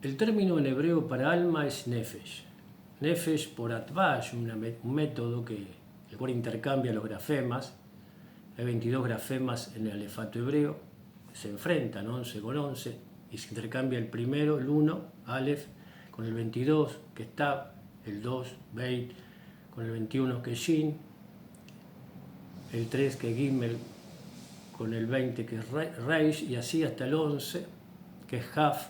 El término en hebreo para alma es nefesh. Nefesh por atbash, un método el cual intercambia los grafemas. Hay 22 grafemas en el alefato hebreo, se enfrentan 11 con 11 y se intercambia el primero, el 1, Aleph, con el 22, que es Tab, el 2, Beit, con el 21, que es Shin, el 3, que es Gimel, con el 20, que es Reish, y así hasta el 11, que es Haf,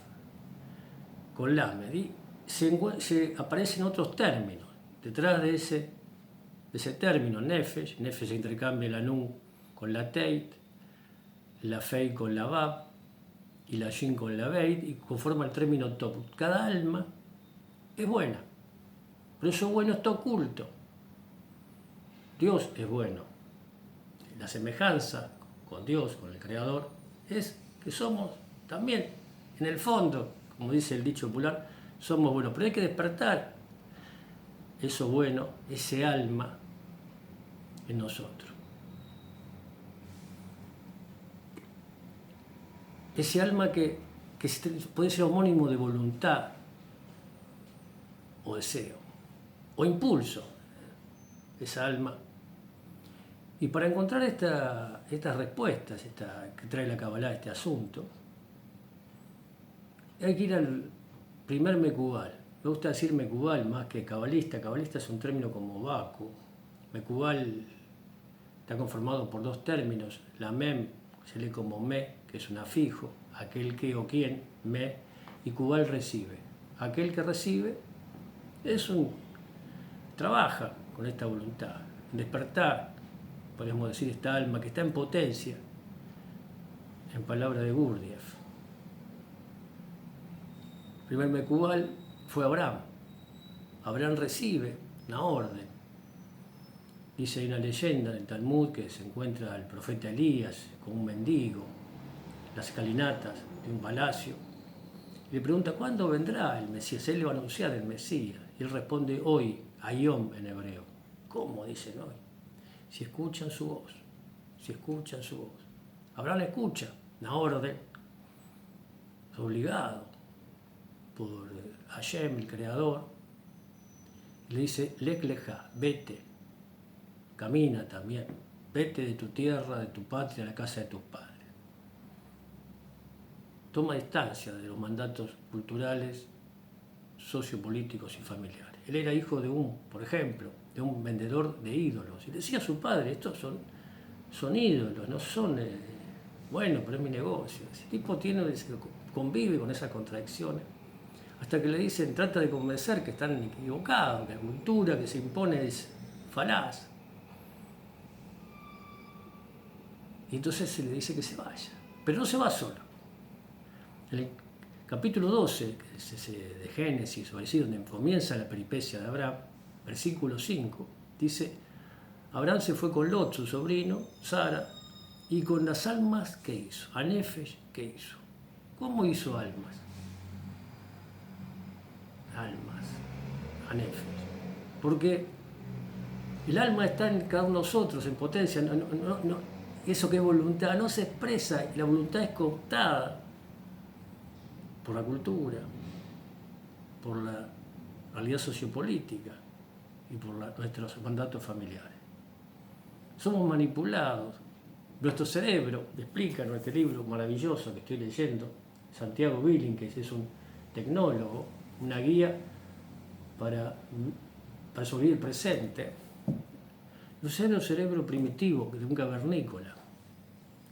con Lamed. Y se aparecen otros términos. Detrás de ese término, Nefesh se intercambia la Nun con la Teit, la Fei con la Bab y la Shin con la Beit, y conforma el término Top. Cada alma es buena, pero eso bueno está oculto. Dios es bueno. La semejanza con Dios, con el Creador, es que somos también, en el fondo, como dice el dicho popular, somos buenos, pero hay que despertar eso bueno, ese alma en nosotros. Ese alma que puede ser homónimo de voluntad o deseo o impulso, esa alma. Y para encontrar estas respuestas que trae la Kabbalah, este asunto, hay que ir al primer Mekubal. Me gusta decir Mekubal más que cabalista. Cabalista es un término como vacuo. Mekubal está conformado por dos términos. La mem se lee como me, que es un afijo, aquel que o quien, me, y Kubal recibe. Aquel que recibe trabaja con esta voluntad, despertar, podemos decir, esta alma que está en potencia, en palabra de Gurdjieff. El primer Mekubal fue Abraham. Abraham recibe una orden. Dice, hay una leyenda en el Talmud que se encuentra el profeta Elías con un mendigo, las escalinatas de un palacio, y le pregunta, ¿cuándo vendrá el Mesías? Él le va a anunciar el Mesías. Y él responde, hoy, Ayom en hebreo. ¿Cómo dicen hoy? Si escuchan su voz, si escuchan su voz. Abraham escucha una orden, es obligado por Hashem, el Creador, y le dice, Lek leja, vete, camina también, vete de tu tierra, de tu patria, a la casa de tus padres. Toma distancia de los mandatos culturales, sociopolíticos y familiares. Él era hijo por ejemplo, de un vendedor de ídolos. Y decía a su padre, estos son ídolos, no son, bueno, pero es mi negocio. Ese tipo convive con esas contradicciones. Hasta que le dicen, trata de convencer que están equivocados, que la cultura que se impone es falaz. Y entonces se le dice que se vaya. Pero no se va solo. En el capítulo 12 de Génesis, o así, donde comienza la peripecia de Abraham, versículo 5, dice, Abraham se fue con Lot, su sobrino, Sara, y con las almas, ¿qué hizo? A Nefesh, ¿qué hizo? ¿Cómo hizo almas? Almas, a Nefesh. Porque el alma está en cada uno de nosotros, en potencia. Eso que es voluntad no se expresa, y la voluntad es cooptada por la cultura, por la realidad sociopolítica y por nuestros mandatos familiares. Somos manipulados. Nuestro cerebro, explica en este libro maravilloso que estoy leyendo, Santiago Billing, que es un tecnólogo, una guía para sobrevivir el presente. Es un cerebro primitivo de un cavernícola.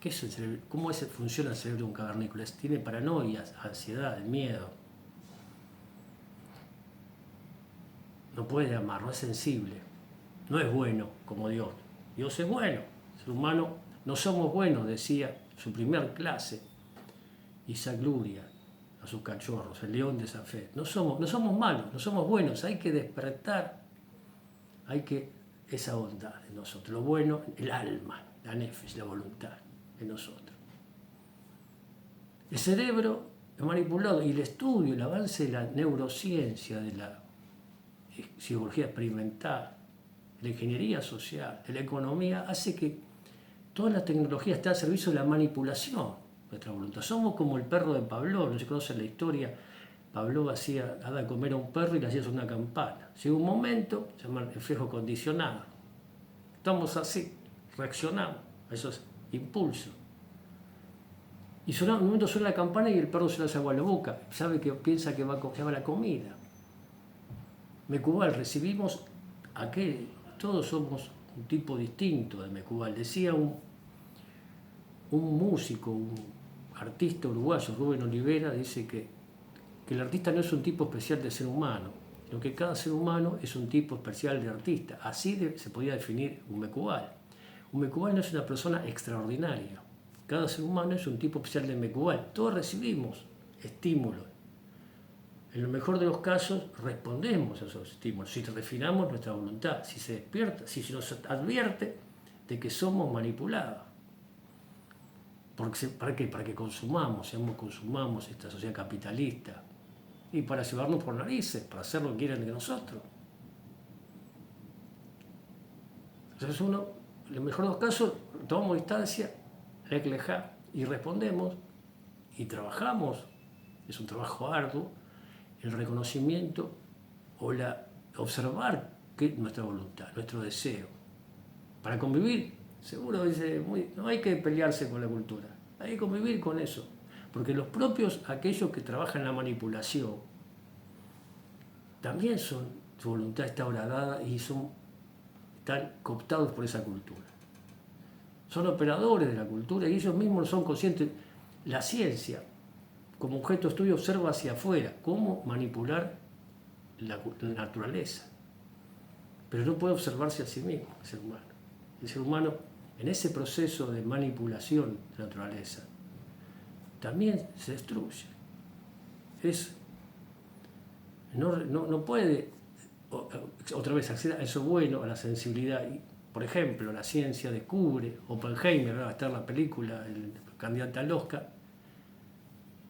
¿Qué es el cerebro? ¿Cómo funciona el cerebro de un cavernícola? Tiene paranoias, ansiedad, miedo. No puede amar, no es sensible. No es bueno como Dios. Dios es bueno. El ser humano no somos buenos, decía su primer clase Isaac Luria a sus cachorros, el león de Safed. No somos malos, no somos buenos. Hay que despertar, esa bondad en nosotros. Lo bueno, el alma, la nefesh, la voluntad en nosotros. El cerebro es manipulado, y el estudio, el avance de la neurociencia, de la psicología experimental, de la ingeniería social, de la economía, hace que toda la tecnología esté al servicio de la manipulación de nuestra voluntad. Somos como el perro de Pavlov, no se conoce la historia. Pavlov hacía dar a comer a un perro y le hacía sonar una campana. Llega un momento, se llama reflejo condicionado. Estamos así, reaccionamos a esos impulsos. Y en un momento suena la campana y el perro se le hace agua a la boca. Sabe que piensa que va a la comida. Mecubal, recibimos aquel, todos somos un tipo distinto de Mecubal. Decía un músico, un artista uruguayo, Rubén Olivera, dice que el artista no es un tipo especial de ser humano, sino que cada ser humano es un tipo especial de artista. Así se podía definir un Mecubal. Un Mecubal no es una persona extraordinaria. Cada ser humano es un tipo especial de Mecubal. Todos recibimos estímulos. En lo mejor de los casos respondemos a esos estímulos, si refinamos nuestra voluntad, si se despierta, si se nos advierte de que somos manipulados. ¿Para qué? Para que consumamos esta sociedad capitalista y para llevarnos por narices, para hacer lo que quieren de nosotros. Entonces en el mejor de los casos, tomamos distancia, y respondemos y trabajamos. Es un trabajo arduo, el reconocimiento o observar que nuestra voluntad, nuestro deseo. Para convivir, seguro dice, no hay que pelearse con la cultura, hay que convivir con eso. Porque los propios, aquellos que trabajan en la manipulación, también su voluntad está horadada y están cooptados por esa cultura. Son operadores de la cultura y ellos mismos no son conscientes. La ciencia, como objeto de estudio, observa hacia afuera cómo manipular la naturaleza. Pero no puede observarse a sí mismo, el ser humano. El ser humano, en ese proceso de manipulación de la naturaleza, también se destruye. No puede, otra vez, acceder a eso bueno, a la sensibilidad. Por ejemplo, la ciencia descubre, Oppenheimer, va a estar la película, el candidato al Oscar,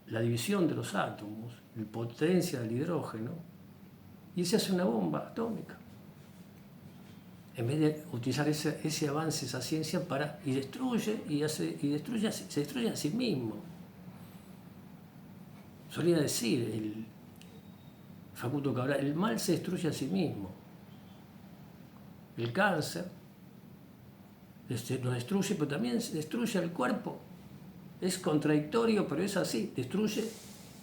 la división de los átomos, la potencia del hidrógeno, y se hace una bomba atómica. En vez de utilizar ese avance, esa ciencia, se destruye a sí mismo. Solía decir Facundo Cabral, el mal se destruye a sí mismo. El cáncer nos destruye, pero también se destruye el cuerpo. Es contradictorio, pero es así. Destruye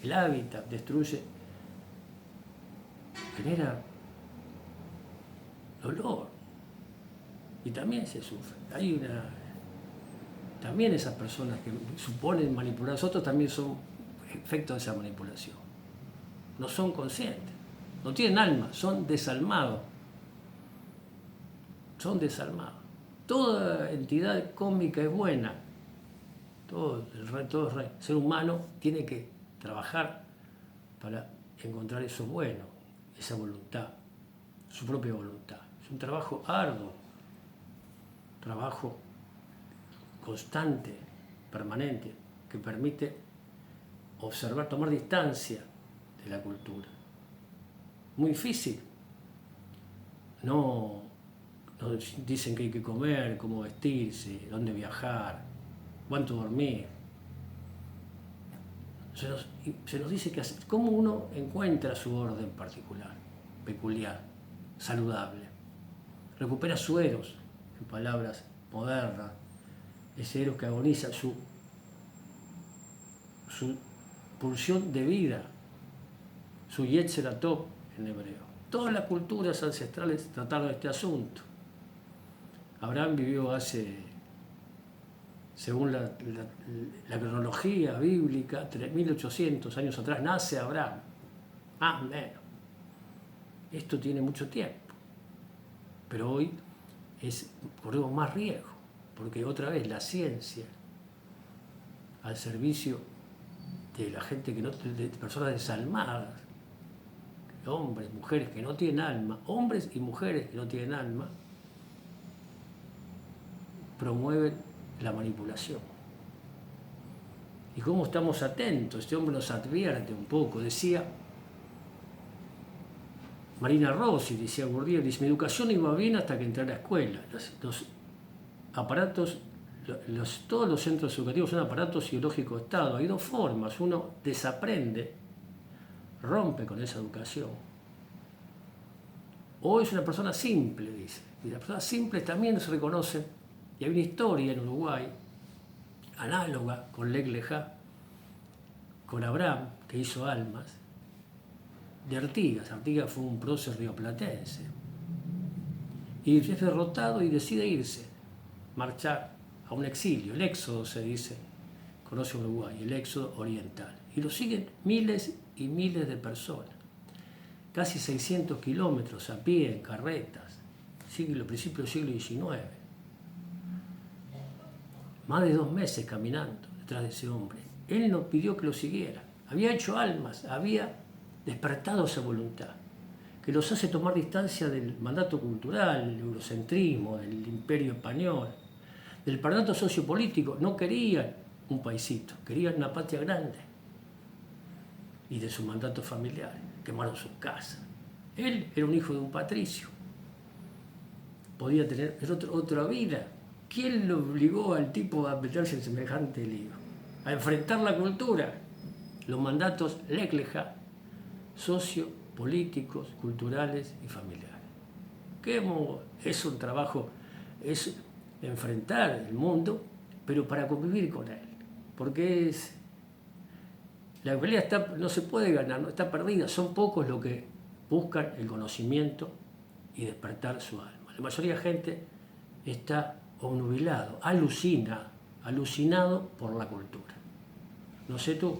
el hábitat, genera dolor. Y también se sufre. También esas personas que suponen manipular a nosotros también son efectos de esa manipulación. No son conscientes, no tienen alma, son desalmados. Toda entidad cósmica es buena. Todo el ser humano tiene que trabajar para encontrar eso bueno, esa voluntad, su propia voluntad. Es un trabajo arduo, trabajo constante, permanente, que permite observar, tomar distancia de la cultura. Muy difícil. No dicen que hay que comer, cómo vestirse, dónde viajar, cuánto dormir. Se nos dice cómo uno encuentra su orden particular, peculiar, saludable. Recupera su eros, en palabras modernas, ese eros que agoniza, su pulsión de vida, su Yetzer Hatov en hebreo. Todas las culturas ancestrales trataron este asunto. Abraham vivió según la cronología bíblica, 3.800 años atrás, nace Abraham. Menos. Esto tiene mucho tiempo. Pero hoy corremos más riesgo, porque otra vez la ciencia, al servicio de la gente de personas desalmadas, hombres, mujeres que no tienen alma, hombres y mujeres que no tienen alma, promueven la manipulación. ¿Y cómo estamos atentos? Este hombre nos advierte un poco. Decía Marina Rossi, decía Bourdieu, dice, mi educación iba bien hasta que entré a la escuela. Los aparatos, todos los centros educativos son aparatos ideológicos de Estado. Hay dos formas. Uno desaprende, rompe con esa educación. O es una persona simple, dice. Y las personas simples también se reconocen. Y hay una historia en Uruguay, análoga con Lech Lejá, con Abraham, que hizo Almas, de Artigas. Artigas fue un prócer rioplatense. Y es derrotado y decide irse, marchar a un exilio. El éxodo se dice, conoce Uruguay, el éxodo oriental. Y lo siguen miles y miles de personas. Casi 600 kilómetros a pie, en carretas, principio del siglo XIX. Más de 2 meses caminando detrás de ese hombre. Él no pidió que lo siguiera. Había hecho Almas, había despertado esa voluntad, que los hace tomar distancia del mandato cultural, del eurocentrismo, del imperio español, del mandato sociopolítico. No querían un paisito, querían una patria grande. Y de su mandato familiar, quemaron sus casas. Él era un hijo de un patricio, podía tener otra vida. ¿Quién lo obligó al tipo a meterse en semejante lío? A enfrentar la cultura, los mandatos Lech Lejá, sociopolíticos, culturales y familiares. Es un trabajo, es enfrentar el mundo, pero para convivir con él. Porque la pelea no se puede ganar, no está perdida. Son pocos los que buscan el conocimiento y despertar su alma. La mayoría de gente está obnubilado, alucinado por la cultura. No sé tú.